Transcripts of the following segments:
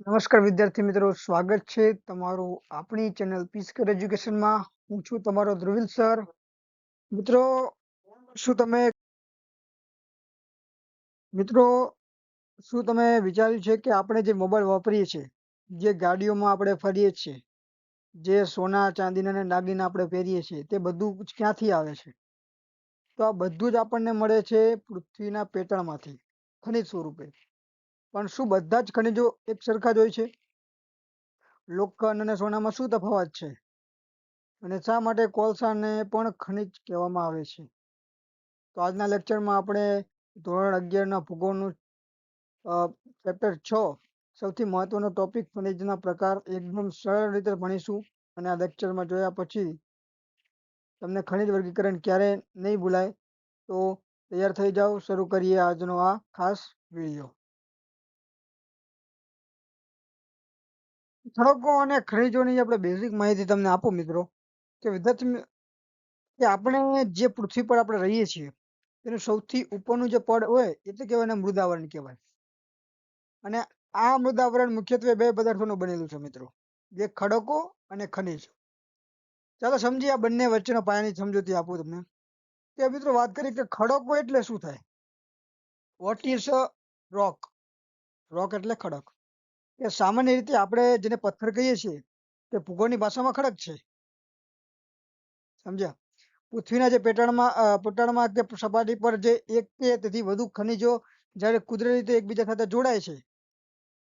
નમસ્કાર વિદ્યાર્થી મિત્રો, સ્વાગત છે તમારું આપણી ચેનલ પીસકર એજ્યુકેશનમાં. હું છું તમારો ધ્રુવિલ સર. મિત્રો, શું તમે મિત્રો શું તમે વિચાર્યું છે કે આપણે જે મોબાઈલ વાપરીએ છીએ, જે ગાડીઓમાં આપણે ફરીએ છીએ, જે સોના ચાંદીના અને દાગીના આપણે પહેરીએ છીએ, તે બધું જ ક્યાંથી આવે છે? તો આ બધું જ આપણને મળે છે પૃથ્વીના પેટાળમાંથી, ખનિજ સ્વરૂપે. પણ શું બધા જ ખનિજો એક સરખા જ હોય છે? લોખંડ અને સોનામાં શું તફાવત છે? અને શા માટે કોલસાને પણ ખનિજ કહેવામાં આવે છે? તો આજના લેક્ચરમાં આપણે ધોરણ 11ના ભૂગોળનું ચેપ્ટર 6 સૌથી મહત્વનો ટોપિક ખનિજના પ્રકાર એકદમ સરળ રીતે ભણીશું. અને આ લેક્ચરમાં જોયા પછી તમને ખનિજ વર્ગીકરણ ક્યારે નહીં ભૂલાય. તો તૈયાર થઈ જાઓ, શરૂ કરીએ આજનો આ ખાસ વિડીયો. ખડકો અને ખનિજોની આપણે બેઝિક માહિતી તમને આપો મિત્રો. કે વિદ્યાર્થી કે આપણે જે પૃથ્વી પર આપણે રહીએ છીએ તેનું સૌથી ઉપરનું જે પડ હોય એટલે કહેવાય એને મૃદાવરણ કહેવાય. અને આ મૃદાવરણ મુખ્યત્વે બે પદાર્થોનું બનેલું છે મિત્રો, જે ખડકો અને ખનિજ. ચાલો સમજીએ આ બંને વચ્ચેનો પાયાની સમજૂતી આપું તમને. કે મિત્રો વાત કરીએ કે ખડકો એટલે શું થાય. વોટ ઇઝ અ રોક? રોક એટલે ખડક. કે સામાન્ય રીતે આપણે જેને પથ્થર કહીએ છીએ તે ભૂગોળની ભાષામાં ખડક છે. સમજ્યા? પૃથ્વીના જે પેટાળમાં કે સપાટી પર જે એક કે તેથી વધુ ખનિજો જ્યારે કુદરતી રીતે એકબીજા સાથે જોડાય છે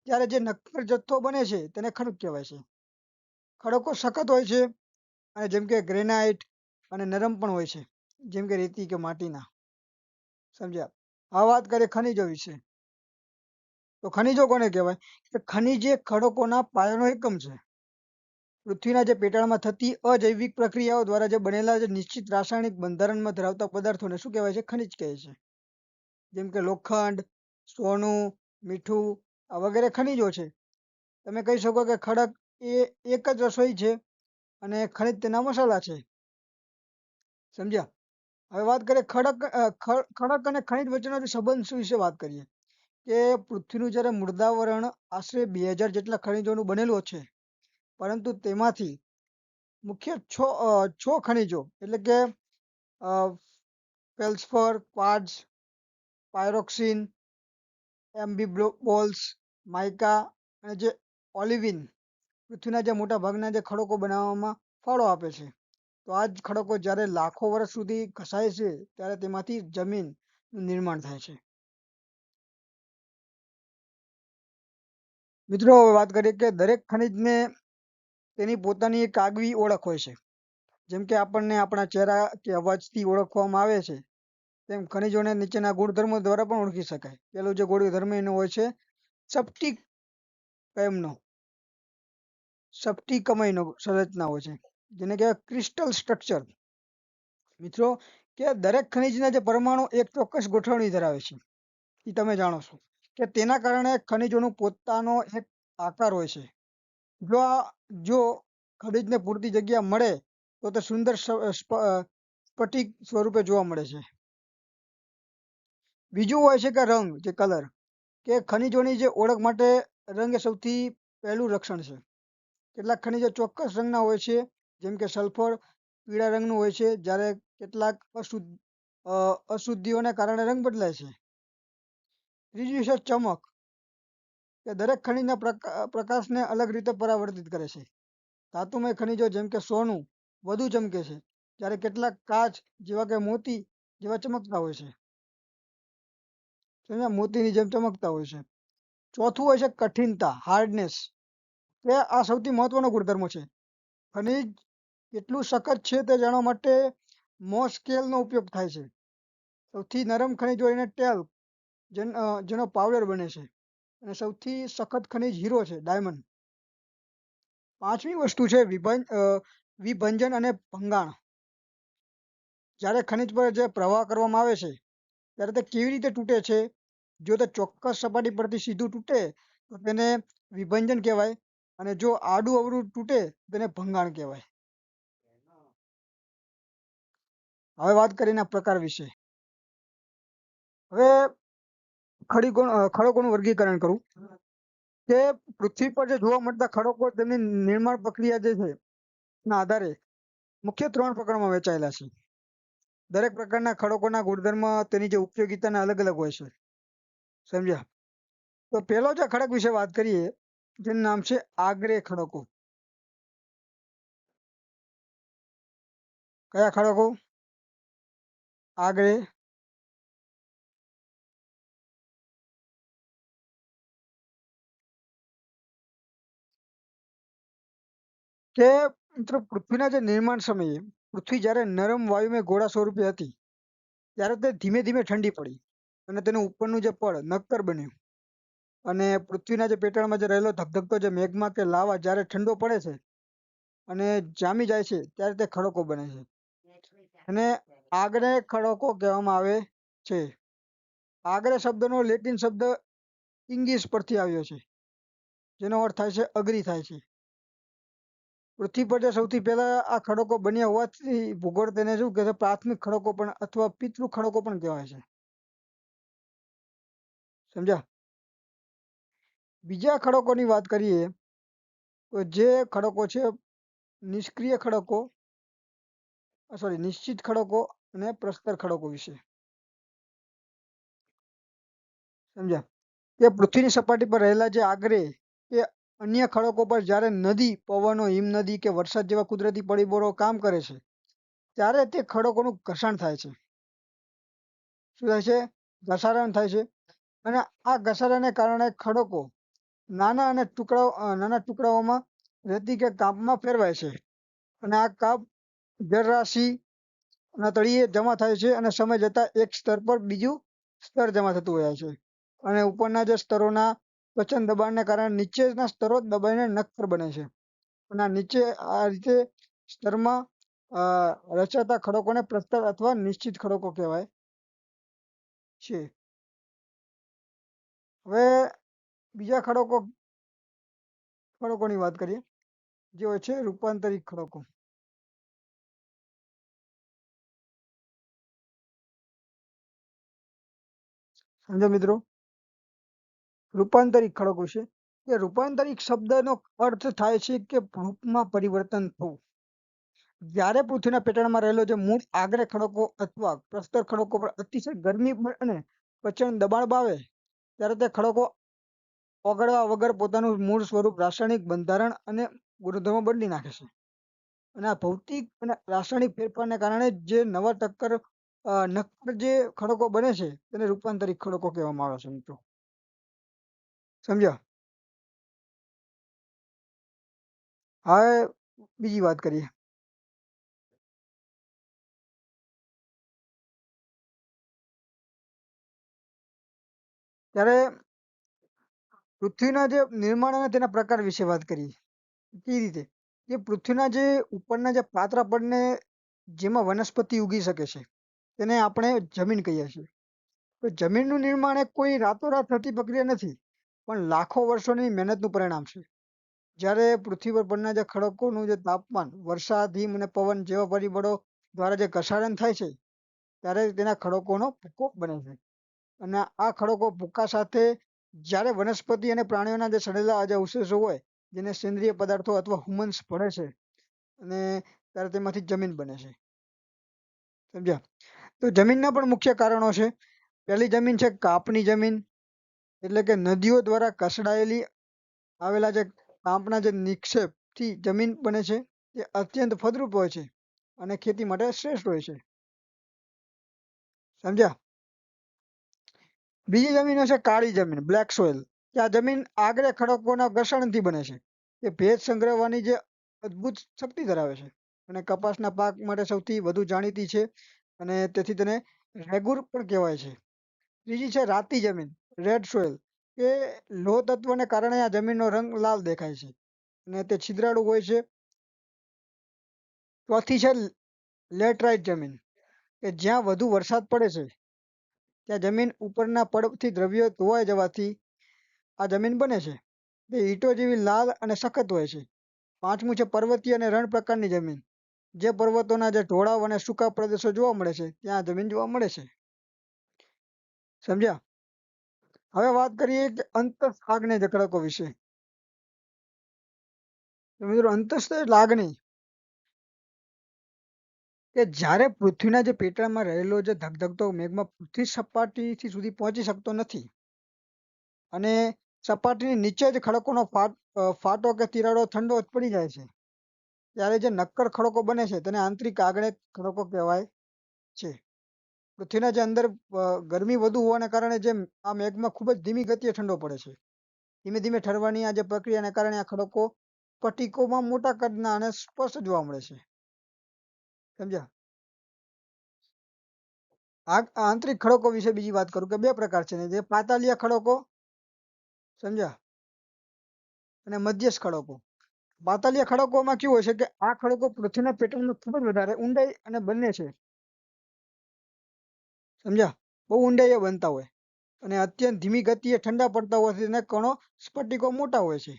ત્યારે જે નક્કર જથ્થો બને છે તેને ખડક કહેવાય છે. ખડકો સખત હોય છે અને જેમ કે ગ્રેનાઇટ, અને નરમ પણ હોય છે જેમ કે રેતી કે માટીના. સમજ્યા? આ વાત કરીએ ખનિજો વિશે. તો ખનિજો કોને કહેવાય? કે ખનિજ એ ખડકોના પાયાનો એકમ છે. પૃથ્વીના જે પેટાળમાં થતી અજૈવિક પ્રક્રિયાઓ દ્વારા જે બનેલા જે નિશ્ચિત રાસાયણિક બંધારણમાં ધરાવતા પદાર્થોને શું કહેવાય છે? ખનિજ કહે છે. જેમ કે લોખંડ, સોનું, મીઠું આ વગેરે ખનિજો છે. તમે કહી શકો કે ખડક એ એક જ રસોઈ છે અને ખનિજ તેના મસાલા છે. સમજ્યા? હવે વાત કરીએ ખડક અને ખનિજ વચ્ચેનો જે સંબંધ વિશે વાત કરીએ. કે પૃથ્વીનું જ્યારે મૃદાવરણ આશરે 2000 જેટલા ખનિજોનું બનેલું છે, પરંતુ તેમાંથી મુખ્ય છ ખનિજો એટલે કે ફેલ્સફર, ક્વાર્ટઝ, પાયરોક્સિન, એમ્બીબોલ્સ, માઇકા અને જે ઓલિવિન પૃથ્વીના જે મોટા ભાગના જે ખડકો બનાવવામાં ફાળો આપે છે. તો આ જ ખડકો જ્યારે લાખો વર્ષ સુધી ઘસાય છે ત્યારે તેમાંથી જમીનનું નિર્માણ થાય છે. મિત્રો, હવે વાત કરીએ કે દરેક ખનિજને તેની પોતાની એક આગવી ઓળખ હોય છે. જેમ કે આપણને આપણા ચહેરા કે અવાજથી ઓળખવામાં આવે છે, તેમ ખનિજોને નીચેના ગુણધર્મો દ્વારા પણ ઓળખી શકાય. પેલો જે ગુણધર્મ એનો હોય છે સ્ફટિકમયનો સંરચના હોય છે, જેને કહેવાય ક્રિસ્ટલ સ્ટ્રક્ચર. મિત્રો, કે દરેક ખનિજના જે પરમાણુ એક ચોક્કસ ગોઠવણી ધરાવે છે, એ તમે જાણો છો. કે તેના કારણે ખનિજોનો પોતાનો એક આકાર હોય છે. જો ખનિજને પૂરતી જગ્યા મળે તો તે સુંદર સ્ફટિક સ્વરૂપે જોવા મળે છે. બીજું હોય છે કે રંગ, જે કલર. કે ખનિજોની જે ઓળખ માટે રંગ એ સૌથી પહેલું લક્ષણ છે. કેટલાક ખનિજો ચોક્કસ રંગના હોય છે, જેમ કે સલ્ફર પીળા રંગનું હોય છે, જ્યારે કેટલાક અશુદ્ધિઓને કારણે રંગ બદલાય છે. ત્રીજું છે ચમક. કે દરેક ખનિજના પ્રકાશને અલગ રીતે પરાવર્તિત કરે છે. ધાતુમય ખનિજો જેમ કે સોનું વધુ ચમકે છે, જ્યારે કેટલાક કાચ જેવા કે મોતી જેવા ચમકતા હોય છે. મોતીની જેમ ચમકતા હોય છે. ચોથું હોય છે કઠિનતા, હાર્ડનેસ. કે આ સૌથી મહત્વનો ગુણધર્મ છે. ખનિજ કેટલું સખત છે તે જાણવા માટે મોસ સ્કેલનો ઉપયોગ થાય છે. સૌથી નરમ ખનિજ હોય એને ટેલ, જેનો પાવડર બને છે. અને સૌથી સખત ખનિજ હીરો છે, ડાયમંડ. પાંચમી વસ્તુ છે વિભંજન અને ભંગાણ. જ્યારે ખનિજ પર જે પ્રવાહ કરવામાં આવે છે ત્યારે તે કેવી રીતે તૂટે છે. જો તે ચોક્કસ સપાટી પરથી સીધું તૂટે તો તેને વિભંજન કહેવાય, અને જો આડું અવળું તૂટે તેને ભંગાણ કહેવાય. હવે વાત કરીને પ્રકાર વિશે. હવે ખડકોનું વર્ગીકરણ કરું. કે પૃથ્વી પર જે જોવા મળતા ખડકો તેમની નિર્માણ પ્રક્રિયા જે છે ના આધારે મુખ્ય 3 પ્રકારમાં વહેંચાયેલા છે. દરેક પ્રકારના ખડકોના ગુણધર્મ તેની જે ઉપયોગિતાના અલગ અલગ હોય છે. સમજ્યા? તો પહેલો જે ખડક વિશે વાત કરીએ જેનું નામ છે આગ્નેય ખડકો. કયા ખડકો? આગ્નેય. કે મિત્રો પૃથ્વીના જે નિર્માણ સમયે પૃથ્વી જ્યારે નરમ વાયુમય ગોળા સ્વરૂપે હતી ત્યારે તે ધીમે ધીમે ઠંડી પડી અને તેનું ઉપરનું જે પડ નક્કર બન્યું અને પૃથ્વીના જે પેટાળમાં જે રહેલો ધગધગતો જે મેગ્મા કે લાવા જ્યારે ઠંડો પડે છે અને જામી જાય છે ત્યારે તે ખડકો બને છે અને આગ્નેય ખડકો કહેવામાં આવે છે. આગ્નેય શબ્દનો લેટિન શબ્દ ઇંગિસ પરથી આવ્યો છે જેનો અર્થ થાય છે અગ્નિ થાય છે. પૃથ્વી પર જે સૌથી પહેલા આ ખડકો બન્યા હોવાથી ભૂગોળ તેને શું કહે છે પ્રાથમિક ખડકો પણ અથવા પિતૃ ખડકો પણ કહેવાય છે. સમજ્યા? બીજા ખડકોની વાત કરીએ તો જે ખડકો છે નિષ્ક્રિય ખડકો નિશ્ચિત ખડકો અને પ્રસ્તર ખડકો વિશે. સમજ્યા? કે પૃથ્વીની સપાટી પર રહેલા જે આગ્નેય કે અન્ય ખડકો પર જ્યારે નદી, પવનો, હિમનદી કે વરસાદ જેવા કુદરતી પરિબળો કામ કરે છે ત્યારે તે ખડકોનું ઘર્ષણ થાય છે. શું થાય છે? ઘસારણ થાય છે અને આ ઘસારણને કારણે ખડકો નાના ટુકડાઓમાં રેતી કે કાપમાં ફેરવાય છે અને આ કાપ જળરાશિના તળિયે જમા થાય છે અને સમય જતા એક સ્તર પર બીજું સ્તર જમા થતું હોય છે અને ઉપરના જે સ્તરોના વચન દબાણને કારણે નીચેના સ્તરો દબાઈને નક્કર બને છે અને આ રીતે સ્તરમાં રચાતા ખડકોને પ્રસ્તર અથવા નિશ્ચિત ખડકો કહેવાય છે. હવે બીજા ખડકોની વાત કરીએ જે હોય છે રૂપાંતરિત ખડકો. સમજો મિત્રો? રૂપાંતરિત ખડકો છે કે રૂપાંતરિત શબ્દનો અર્થ થાય છે કે રૂપમાં પરિવર્તન થવું. જ્યારે પૃથ્વીના પેટાળમાં રહેલો જે મૂળ આગ્નેય ખડકો અથવા પ્રસ્તર ખડકો પર અતિશય ગરમી અને પ્રચંડ દબાણ આવે ત્યારે તે ખડકો ઓગળવા વગર પોતાનું મૂળ સ્વરૂપ, રાસાયણિક બંધારણ અને ગુણધર્મો બદલી નાખે છે અને આ ભૌતિક અને રાસાયણિક ફેરફારને કારણે જે નક્કર જે ખડકો બને છે તેને રૂપાંતરિત ખડકો કહેવામાં આવે છે મિત્રો. સમજ્યા? હવે બીજી વાત કરીએ. ત્યારે પૃથ્વીના જે નિર્માણ અને તેના પ્રકાર વિશે વાત કરીએ. કેવી રીતે? કે પૃથ્વીના જે ઉપરના જે પાતળા પડને જેમાં વનસ્પતિ ઉગી શકે છે તેને આપણે જમીન કહીએ છીએ. તો જમીનનું નિર્માણ એ કોઈ રાતોરાત થતી પ્રક્રિયા નથી પણ લાખો વર્ષોની મહેનતનું પરિણામ છે. જ્યારે પૃથ્વી પર પરના જે ખડકોનું જે તાપમાન, વરસાદ, હિમ અને પવન જેવા પરિબળો દ્વારા જે ઘસારણ થાય છે ત્યારે તેના ખડકોનો ભૂકો બને છે અને આ ખડકો ભૂકા સાથે જ્યારે વનસ્પતિ અને પ્રાણીઓના જે સડેલા જે અવશેષો હોય જેને સેન્દ્રિય પદાર્થો અથવા હ્યુમન્સ ભળે છે અને ત્યારે તેમાંથી જમીન બને છે. સમજ્યા? તો જમીનના પણ મુખ્ય કારણો છે. પહેલી જમીન છે કાપની જમીન, એટલે કે નદીઓ દ્વારા કસડાયેલી આવેલા જે કાંપના જે નિક્ષેપથી જમીન બને છે તે અત્યંત ફળદ્રુપ હોય છે અને ખેતી માટે શ્રેષ્ઠ હોય છે. સમજ્યા? બીજી જમીન હશે કાળી જમીન, બ્લેક સોઇલ, કે આ જમીન આગ્નેય ખડકોના ઘર્ષણથી બને છે. તે ભેજ સંગ્રહવાની જે અદ્ભુત શક્તિ ધરાવે છે અને કપાસના પાક માટે સૌથી વધુ જાણીતી છે અને તેથી તેને રેગુર પણ કહેવાય છે. ત્રીજી છે રાતી જમીન, રેડ સોઇલ, કે લોહ તત્વને કારણે આ જમીનનો રંગ લાલ દેખાય છે અને તે છિદ્રાળુ હોય છે. ચોથી છે લેટરાઇટ જમીન, કે જ્યાં વધુ વરસાદ પડે છે ત્યાં જમીન ઉપરના પડથી દ્રવ્યો ધોવાઈ જવાથી આ જમીન બને છે. તે ઈંટો જેવી લાલ અને સખત હોય છે. પાંચમું છે પર્વતીય અને રણ પ્રકારની જમીન, જે પર્વતોના જે ઢોળાવ અને સૂકા પ્રદેશો જોવા મળે છે ત્યાં જમીન જોવા મળે છે. સમજ્યા? હવે વાત કરીએ કે અંતસ્થ આગ્નેય ખડકો વિશે. તો મિત્રો અંતસ્થ એટલે લાગણી કે જ્યારે પૃથ્વીના જે પેટાળમાં રહેલો જે ધગધગતો મેઘમાં પૃથ્વી સપાટીથી સુધી પહોંચી શકતો નથી અને સપાટીની નીચે જ ખડકોનો ફાટો કે તિરાડો ઠંડો પડી જાય છે, ત્યારે જે નક્કર ખડકો બને છે તેને આંતરિક આગ્નેય ખડકો કહેવાય છે. પૃથ્વીના જે અંદર ગરમી વધુ હોવાને કારણે જે આ મેઘમાં ખૂબ જ ધીમી ગતિએ ઠંડો પડે છે. ધીમે ધીમે ઠરવાની આ જે પ્રક્રિયાને કારણે આ ખડકો સ્ફટિકોમાં મોટા કદના અને સ્પષ્ટ જોવા મળે છે. સમજ્યા? આંતરિક ખડકો વિશે બીજી વાત કરું કે બે પ્રકાર છે, જે પાતાલીય ખડકો, સમજ્યા, અને મધ્યસ્થ ખડકો. પાતાલીય ખડકોમાં કેવું હોય છે કે આ ખડકો પૃથ્વીના પેટાળમાં ખૂબ જ વધારે ઊંડાઈ અને બંને છે, સમજ્યા, બહુ ઊંડાઈએ બનતા હોય અને અત્યંત ધીમી ગતિએ ઠંડા પડતા હોવાથી તેના કણો સ્ફટિકો મોટા હોય છે.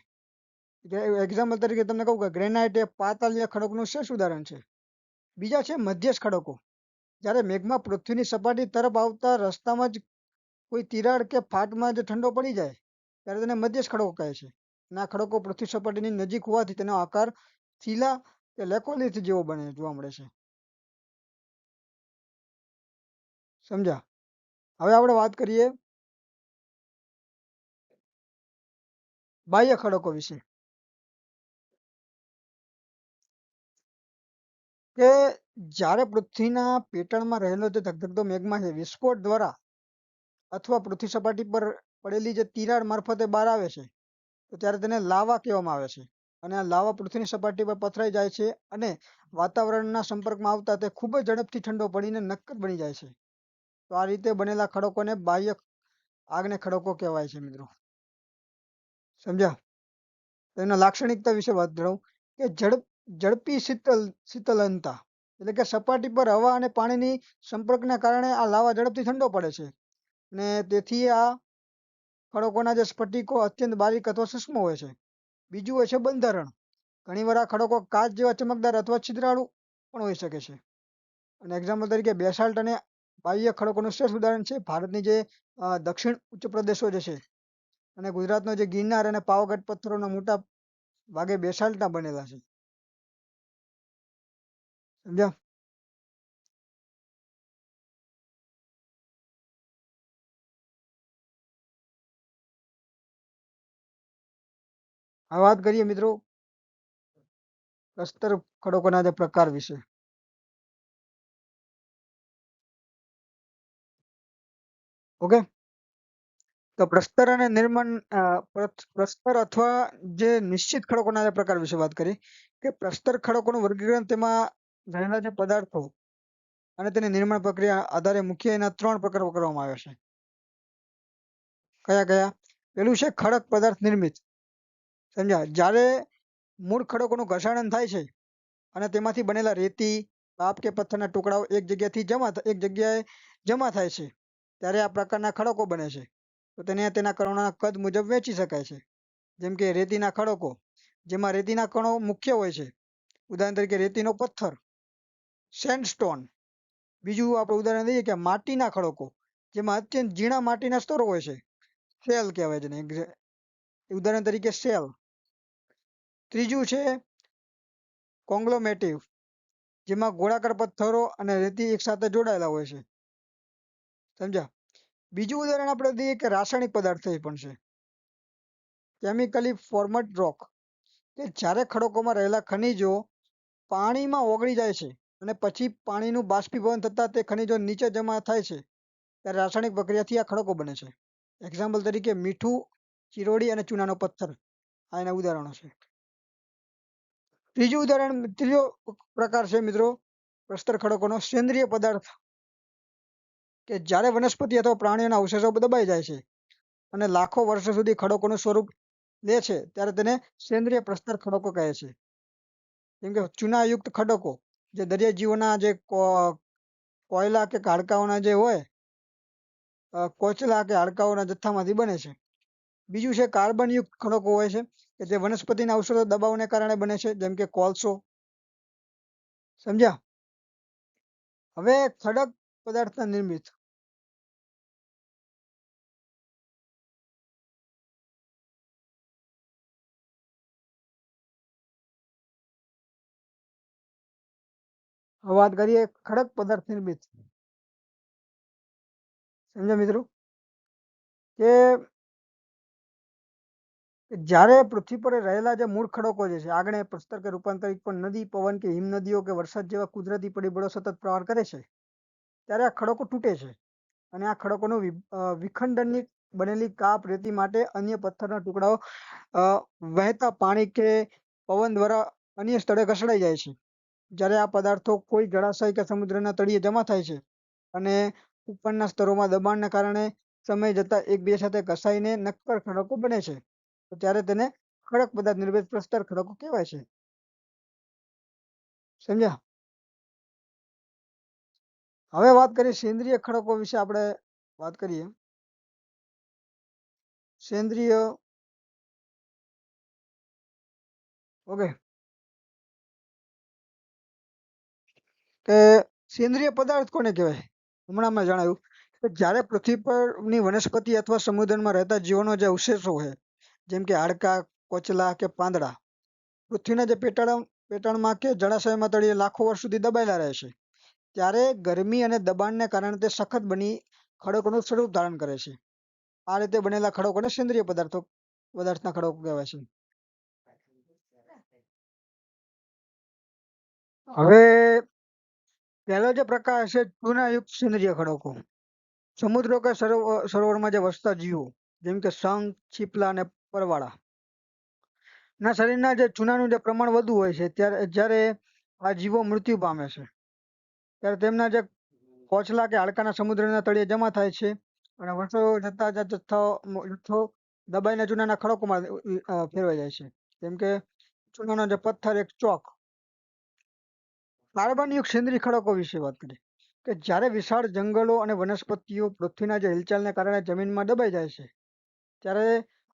એક્ઝામ્પલ તરીકે તમને કહું કે ગ્રેનાઇટ એ પાતાલીય ખડકનું શ્રેષ્ઠ ઉદાહરણ છે. બીજા છે મધ્યસ્થ ખડકો. જ્યારે મેઘમાં પૃથ્વીની સપાટી તરફ આવતા રસ્તામાં જ કોઈ તિરાડ કે ફાટમાં જે ઠંડો પડી જાય ત્યારે તેને મધ્યસ્થ ખડકો કહે છે. અને આ ખડકો પૃથ્વી સપાટીની નજીક હોવાથી તેનો આકાર શીલા કે લેકોલિથ જેવો જોવા મળે છે. સમજ્યા? હવે આપણે વાત કરીએ બાહ્ય ખડકો વિશે. કે જ્યારે પૃથ્વીના પેટાળમાં રહેલો જે ધગધગતો મેઘમાં છે વિસ્ફોટ દ્વારા અથવા પૃથ્વી સપાટી પર પડેલી જે તિરાડ મારફતે બહાર આવે છે, તો ત્યારે તેને લાવા કહેવામાં આવે છે. અને આ લાવા પૃથ્વીની સપાટી પર પથરાઈ જાય છે અને વાતાવરણના સંપર્કમાં આવતા તે ખૂબ જ ઝડપથી ઠંડો પડીને નક્કર બની જાય છે. તો આ રીતે બનેલા ખડકોને બાહ્ય આગ્નેય ખડકો કહેવાય છે મિત્રો. સમજ્યા? તેના લાક્ષણિકતા વિશે વાત કરું કે ઝડપી શીતલનતા, એટલે કે સપાટી પર હવા અને પાણીની સંપર્કના કારણે આ લાવા ઝડપથી ઠંડો પડે છે અને તેથી આ ખડકોના જે સ્ફટિકો અત્યંત બારીક અથવા સૂક્ષ્મ હોય છે. બીજું હોય છે બંધારણ. ઘણીવાર આ ખડકો કાચ જેવા ચમકદાર અથવા છિદ્રાળુ પણ હોઈ શકે છે. અને એક્ઝામ્પલ તરીકે બેસાલ્ટ અને બાહ્ય ખડકોનું શ્રેષ્ઠ ઉદાહરણ છે ભારતની જે દક્ષિણ ઉચ્ચ પ્રદેશો જે છે અને ગુજરાતનો જે ગિરનાર અને પાવાગઢ પથ્થરોના મોટા ભાગે બેસાલ્ટના બનેલા છે. સમજ્યા? આ વાત કરીએ મિત્રો પ્રસ્તર ખડકોના જે પ્રકાર વિશે. ઓકે, તો પ્રસ્તર અને નિર્માણ પ્રસ્તર અથવા જે નિશ્ચિત ખડકોના જે પ્રકાર વિશે વાત કરી કે પ્રસ્તર ખડકોનું વર્ગીકરણ તેમાં રહેલા જે પદાર્થો અને તેની નિર્માણ પ્રક્રિયા આધારે મુખ્ય એના 3 પ્રકાર કરવામાં આવ્યા છે. કયા કયા? પેલું છે ખડક પદાર્થ નિર્મિત. સમજ્યા? જ્યારે મૂળ ખડકોનું ઘર્ષણ થાય છે અને તેમાંથી બનેલા રેતી, બાપ કે પથ્થરના ટુકડાઓ એક જગ્યાએ જમા થાય છે, ત્યારે આ પ્રકારના ખડકો બને છે. તો તેને તેના કણોના કદ મુજબ વહેંચી શકાય છે. જેમ કે રેતીના ખડકો, જેમાં રેતીના કણો મુખ્ય હોય છે. ઉદાહરણ તરીકે રેતીનો પથ્થર, સેન્ડસ્ટોન. બીજું આપણે ઉદાહરણ લઈએ કે માટીના ખડકો, જેમાં અત્યંત ઝીણા માટીના સ્તરો હોય છે, શેલ કહેવાય છે. ઉદાહરણ તરીકે શેલ. ત્રીજું છે કોંગ્લોમેટિવ, જેમાં ગોળાકાર પથ્થરો અને રેતી એકસાથે જોડાયેલા હોય છે. સમજ્યા? બીજું ઉદાહરણ આપણે દઈએ કે રાસાયણિક પદાર્થ પણ છે, કેમિકલી ફોર્મડ રોક, કે જ્યારે ખડકોમાં રહેલા ખનિજો પાણીમાં ઓગળી જાય છે અને પછી પાણીનું બાષ્પીભવન થતાં તે ખનિજો નીચે જમા થાય છે, ત્યારે રાસાયણિક પ્રક્રિયાથી આ ખડકો બને છે. એક્ઝામ્પલ તરીકે મીઠું, ચિરોડી અને ચૂનાનો પથ્થર આ એના ઉદાહરણો છે. ત્રીજો પ્રકાર છે મિત્રો પ્રસ્તર ખડકોનો સેન્દ્રિય પદાર્થ, કે જ્યારે વનસ્પતિ અથવા પ્રાણીઓના અવશેષો દબાઈ જાય છે અને લાખો વર્ષો સુધી ખડકોનું સ્વરૂપ લે છે, ત્યારે તેને સેન્દ્રિય પ્રસ્તર ખડકો કહે છે. જેમ કે ચૂનાયુક્ત ખડકો, જે દરિયાઈ જીવોના જે કોયલા કે હાડકાઓના જે હોય કોચલા કે હાડકાઓના જથ્થામાંથી બને છે. બીજું છે કાર્બનયુક્ત ખડકો હોય છે, કે જે વનસ્પતિના અવશેષો દબાવને કારણે બને છે, જેમ કે કોલસો. સમજ્યા? હવે ખડક પદાર્થના નિર્મિત. હવે વાત કરીએ ખડક પદાર્થ નિર્મિત. સમજ્યા મિત્રો? કે જ્યારે પૃથ્વી પર રહેલા જે મૂળ ખડકો જે છે, આગ્નેય, પ્રસ્તર કે રૂપાંતરિત પણ નદી, પવન કે હિમનદીઓ કે વરસાદ જેવા કુદરતી પરિબળો સતત પ્રહાર કરે છે, ત્યારે આ ખડકો તૂટે છે. અને આ ખડકોનું વિખંડનની બનેલી કાપ રેતી માટે અન્ય પથ્થરના ટુકડાઓ વહેતા પાણી કે પવન દ્વારા અન્ય સ્થળે ઘસડાઈ જાય છે. જ્યારે આ પદાર્થો કોઈ જળાશય કે સમુદ્રના તળિયે જમા થાય છે અને ઉપરના સ્તરોમાં દબાણને કારણે સમય જતા એકબીજા સાથે ઘસાઈને નક્કર ખડકો બને છે, તો ત્યારે તેને ખડક પદાર્થ નિર્મિત પ્રસ્તર ખડકો કહેવાય છે. સમજ્યા? હવે વાત કરીએ સેન્દ્રિય ખડકો વિશે. આપણે વાત કરીએ સેન્દ્રિય. ઓકે, કે સેન્દ્રિય પદાર્થ કોને કહેવાય? હમણાં મેં જણાવ્યું કે જ્યારે પૃથ્વી પરની વનસ્પતિ અથવા સમુદ્રમાં રહેતા જીવોનો જે અવશેષો છે, જેમ કે હાડકા, કોચલા કે પાંદડા, પૃથ્વીના જે પેટાળમાં કે જળાશયમાં તળિયે લાખો વર્ષ સુધી દબાયેલા રહે છે, ત્યારે ગરમી અને દબાણને કારણે તે સખત બની ખડકોનું સ્વરૂપ ધારણ કરે છે. આ રીતે બનેલા ખડકોને સેન્દ્રિય પદાર્થના ખડકો કહેવાય છે. હવે પહેલો જે પ્રકાર છે ચૂનાયુક્ત સેન્દ્રિય ખડકો. સમુદ્રો કે સરોવરમાં જે વસતા જીવો, જેમ કે શંખ, છીપલા અને પરવાળા ના શરીરના જે ચૂનાનું જે પ્રમાણ વધુ હોય છે, જ્યારે આ જીવો મૃત્યુ પામે છે, ત્યારે તેમના જે કોચલા કે હાડકાના સમુદ્રના તળિયે જમા થાય છે અને વર્ષો જતા જથ્થો દબાઈને ચૂનાના ખડકોમાં ફેરવાઈ જાય છે. જેમ કે ચૂનાનો જે પથ્થર, એક ચોક. કાર્બનયુક્ત સેન્દ્રિય ખડકો વિશે વાત કરીએ કે જ્યારે વિશાળ જંગલો અને વનસ્પતિઓ પૃથ્વીના જે હિલચાલને કારણે જમીનમાં દબાઈ જાય છે, ત્યારે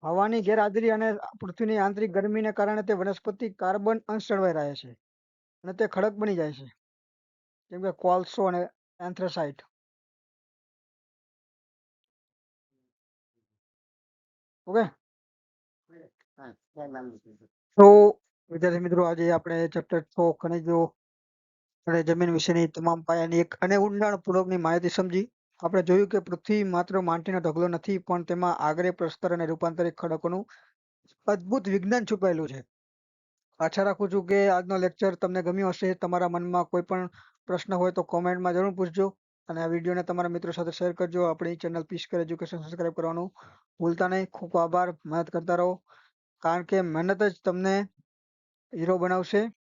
હવાની ગેરહાજરી અને પૃથ્વીની આંતરિક ગરમીને કારણે તે વનસ્પતિ કાર્બન અંશ જળવાઈ રહે છે અને તે ખડક બની જાય છે, જેમ કે કોલસો અને એન્થ્રેસાઇટ. ઓકે, તો વિદ્યાર્થી મિત્રો, આજે આપણે ચેપ્ટર 6 ખનિજો અને જમીન વિશેની તમામ પાયાની એક અને ઊંડાણપૂર્વકની માહિતી સમજી. આપણે જોયું કે પૃથ્વી માત્ર માટીનો ઢગલો નથી, પણ તેમાં આગ્નેય, પ્રસ્તર અને રૂપાંતરિત ખડકોનું અદ્ભુત વિજ્ઞાન છુપાયેલું છે. આશા રાખું છું કે આજનો લેક્ચર તમને ગમ્યો હશે. તમારા મનમાં કોઈ પણ પ્રશ્ન હોય તો કોમેન્ટમાં જરૂર પૂછજો અને આ વિડીયોને તમારા મિત્રો સાથે શેર કરજો. આપણી ચેનલ પીસકર એજ્યુકેશન સબસ્ક્રાઇબ કરવાનું ભૂલતા નહીં. ખૂબ આભાર. મહેનત કરતા રહો, કારણ કે મહેનત જ તમને હીરો બનાવશે.